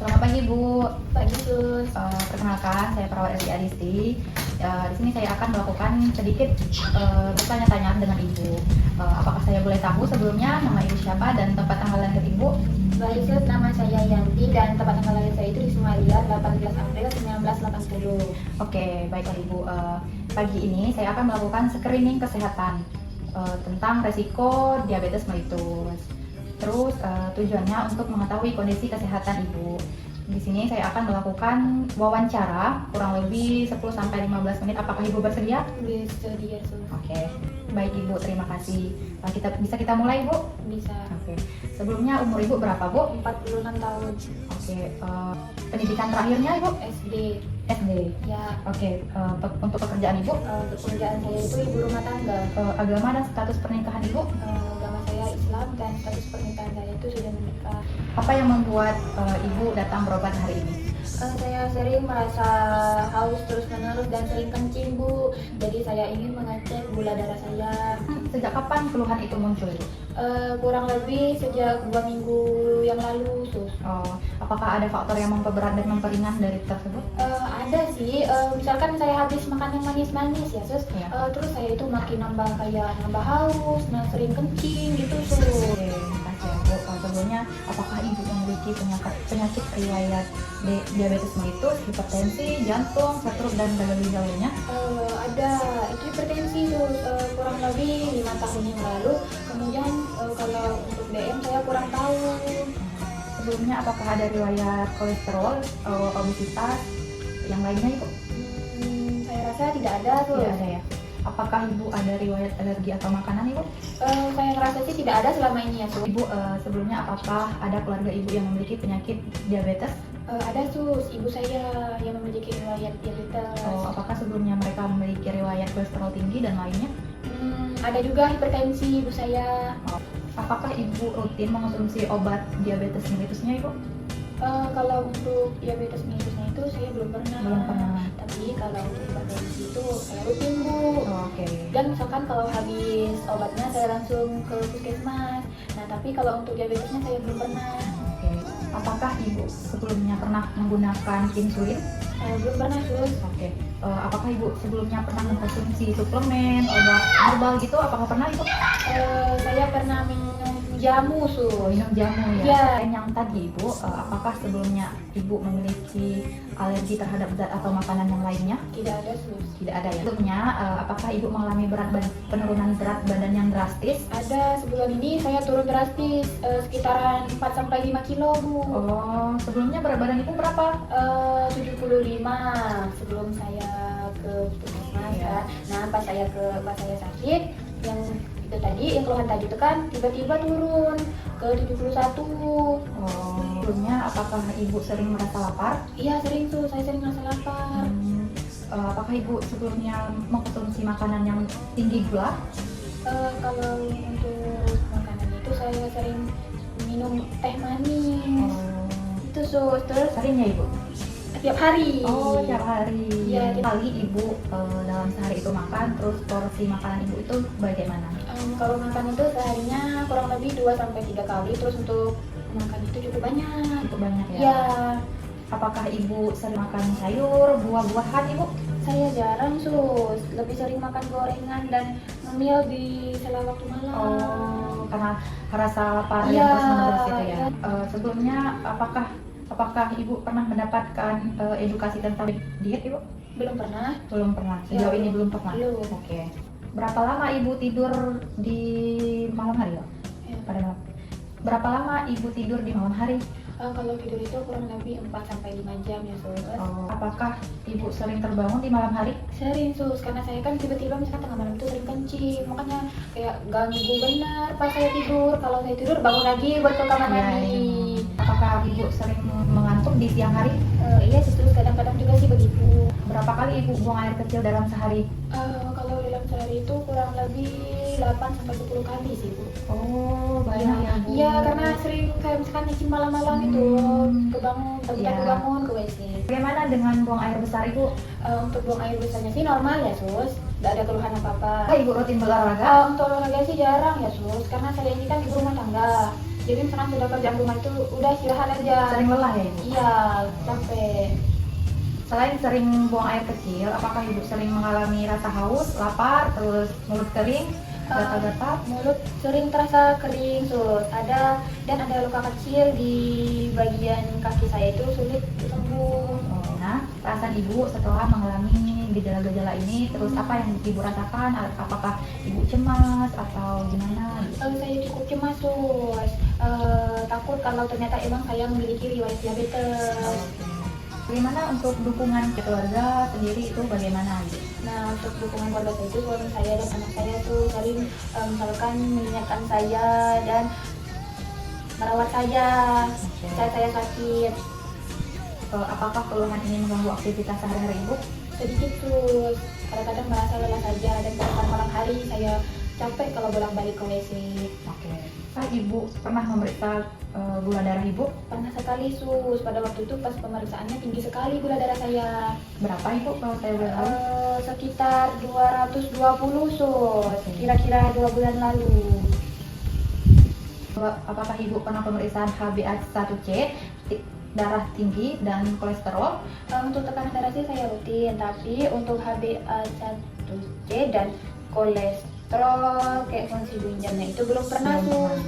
Selamat pagi Bu. Pagi Sus. Perkenalkan, saya perawat RI Adisti. Di sini saya akan melakukan sedikit bertanya-tanya dengan Ibu. Apakah saya boleh tahu sebelumnya nama Ibu siapa dan tempat tanggal lahir Ibu? Baik Sus, nama saya Yanti dan tempat tanggal lahir saya itu di Sumaria, 18 April 1980. Oke, baiklah Ibu. Pagi ini saya akan melakukan screening kesehatan tentang resiko diabetes mellitus. Terus tujuannya untuk mengetahui kondisi kesehatan Ibu. Di sini saya akan melakukan wawancara kurang lebih 10-15 menit. Apakah Ibu bersedia? Bersedia Sus. Oke, baik Ibu, terima kasih. Kita mulai Ibu? Bisa. Oke. Sebelumnya umur Ibu berapa Bu? 46 tahun. Oke. Pendidikan terakhirnya Ibu? SD. SD. Ya. Oke. Untuk pekerjaan Ibu? Untuk pekerjaan saya itu ibu rumah tangga. Agama dan status pernikahan Ibu? Agama saya Islam dan status pernikahan saya itu sudah menikah. Apa yang membuat Ibu datang berobat hari ini? Saya sering merasa haus terus-menerus dan sering kencing Bu. Jadi saya ingin mengecek gula darah saya. Sejak kapan keluhan itu muncul Ibu? Kurang lebih sejak 2 minggu yang lalu Sus. Apakah ada faktor yang memperberat dan memperingan dari tersebut? Ada sih, misalkan saya habis makan yang manis-manis ya Sus, Ya. terus saya itu makin nambah haus, sering kencing gitu Sus. Oke, makasih ya Bu. Sebelumnya, apakah Ibu memiliki penyakit riwayat diabetes mellitus, hipertensi, jantung, stroke, dan gagal ginjal lainnya? Ada, itu hipertensi Sus, kurang lebih 5 tahun yang lalu. Kemudian kalau untuk DM saya kurang tahu. Sebelumnya, apakah ada riwayat kolesterol, obesitas, yang lainnya Ibu? Saya rasa tidak ada Sus. Tidak ada ya. Apakah Ibu ada riwayat alergi atau makanan Ibu? Saya ngerasa sih tidak ada selama ini ya Sus. Ibu, sebelumnya apakah ada keluarga Ibu yang memiliki penyakit diabetes? Ada Sus, ibu saya yang memiliki riwayat diabetes. Apakah sebelumnya mereka memiliki riwayat kolesterol tinggi dan lainnya? Ada juga hipertensi ibu saya. Apakah Ibu rutin mengonsumsi obat diabetes mellitusnya Ibu? Kalau untuk diabetes mellitusnya itu saya belum pernah. Belum pernah. Tapi kalau untuk hipertensi itu saya rutin Bu. Oke. Dan misalkan kalau habis obatnya saya langsung ke puskesmas. Nah tapi kalau untuk diabetesnya saya belum pernah. Oke. Apakah Ibu sebelumnya pernah menggunakan insulin? Belum pernah Sus. Oke. Apakah Ibu sebelumnya pernah mengkonsumsi suplemen, obat herbal gitu? Apakah pernah Ibu? Saya pernah minum jamu Sus. Minum jamu ya? Iya. Dan yang tadi Ibu, apakah sebelumnya Ibu memiliki alergi terhadap zat atau makanan yang lainnya? Tidak ada Sus. Tidak ada ya? Sebelumnya, apakah Ibu mengalami penurunan berat badan yang drastis? Ada, sebulan ini saya turun drastis, sekitaran 4-5 kilo Bu. Sebelumnya berat badan Ibu berapa? 75 sebelum saya ke puskesmas Ya. kan. Nah pas saya sakit, yang itu tadi, yang keluhan tadi itu kan tiba-tiba turun ke 71. Sebelumnya apakah Ibu sering merasa lapar? Iya sering tuh, saya sering merasa lapar. Apakah Ibu sebelumnya mengkonsumsi makanan yang tinggi gula? Kalau untuk makanan itu saya sering minum teh manis. Itu terus Sering ya Ibu? tiap hari. Tiap hari. Iya, Tiap kali Ibu dalam sehari itu makan, terus porsi makanan Ibu itu bagaimana? Kalau makan itu seharinya kurang lebih 2-3 kali, terus untuk makan itu cukup banyak. Cukup banyak ya? Iya. Apakah Ibu sering makan sayur, buah-buahan Ibu? Saya jarang Sus, lebih sering makan gorengan dan ngemil di sela waktu malam. Karena rasa lapar Iya, yang terus-menerus gitu ya? iya. Sebelumnya apakah Ibu pernah mendapatkan edukasi tentang diet Ibu? Belum pernah. Belum pernah, sejauh Ya, ini belum pernah? belum. Oke. Berapa lama Ibu tidur di malam hari Pak? Ya. Pada malam. Berapa lama Ibu tidur di malam hari? Kalau tidur itu kurang lebih 4-5 jam ya Sus. Apakah Ibu sering terbangun di malam hari? Sering Sus, karena saya kan tiba-tiba misalkan tengah malam itu sering kencing, makanya kayak ganggu benar pas saya tidur. Kalau saya tidur bangun lagi buat ke kamar mandi. Apakah Ibu sering mengantuk di siang hari? Iya sih Sus, kadang-kadang juga sih begitu. Berapa kali Ibu buang air kecil dalam sehari? Kalau dalam sehari itu kurang lebih 8-10 kali sih Bu. Banyak ya Bu? Iya, karena sering kayak misalkan kencing malam-malam itu kebangun, Iya. kebangun ke WC. Bagaimana dengan buang air besar Ibu? Untuk buang air besarnya sih normal ya Sus, nggak ada keluhan apa-apa. Ibu rutin berolahraga? Untuk olahraga sih jarang ya Sus, karena saya ini kan ibu rumah tangga. Jadi misalkan sudah kerjaan rumah itu udah istirahat aja. Sering lelah ya Ibu? Iya, capek. Selain sering buang air kecil, apakah Ibu sering mengalami rasa haus, lapar, terus mulut kering, gatal-gatal? Mulut sering terasa kering, sus. Dan ada luka kecil di bagian kaki saya itu sulit sembuh. Nah, perasaan Ibu setelah mengalami gejala-gejala ini, terus apa yang Ibu rasakan? Apakah Ibu cemas atau gimana? Saya cukup cemas, sus. Takut kalau ternyata emang saya memiliki riwayat diabetes. Bagaimana untuk dukungan keluarga sendiri itu bagaimana Ibu? Nah, untuk dukungan keluarga saya itu, suami saya dan anak saya tuh saling misalkan mengingatkan saya dan merawat saya saat saya sakit. Apakah keluhan ini mengganggu aktivitas sehari-hari Ibu? Sedikit, sus. Kadang-kadang merasa lelah saja dan kadang malam hari saya capek kalau bolak-balik ke WC. Oke. Ibu pernah memeriksa gula darah Ibu? Pernah sekali, sus. Pada waktu itu pas pemeriksaannya tinggi sekali gula darah saya. Berapa Ibu kalau saya boleh tahu? Sekitar 220, sus. Kira-kira 2 bulan lalu. Apakah Ibu pernah pemeriksaan HbA1c, darah tinggi, dan kolesterol? Untuk tekanan darah sih saya rutin, tapi untuk HbA1c dan kolesterol kayak fungsi ginjalnya itu belum pernah, sus.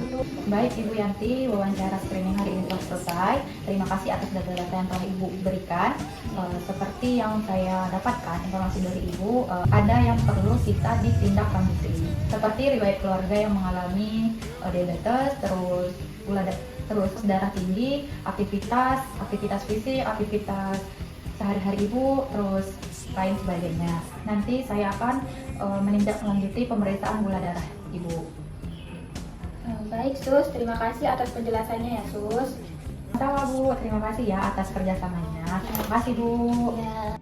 Baik Ibu Yanti, wawancara screening hari ini telah selesai. Terima kasih atas data-data yang telah Ibu berikan. Seperti yang saya dapatkan informasi dari Ibu, ada yang perlu kita ditindaklanjuti, seperti riwayat keluarga yang mengalami diabetes, terus terus darah tinggi, aktivitas fisik, aktivitas sehari-hari Ibu, terus lain sebagainya. Nanti saya akan menindaklanjuti pemeriksaan gula darah Ibu. Baik, sus. Terima kasih atas penjelasannya ya, sus. Sama Bu, terima kasih ya atas kerjasamanya. Terima kasih Bu. Ya.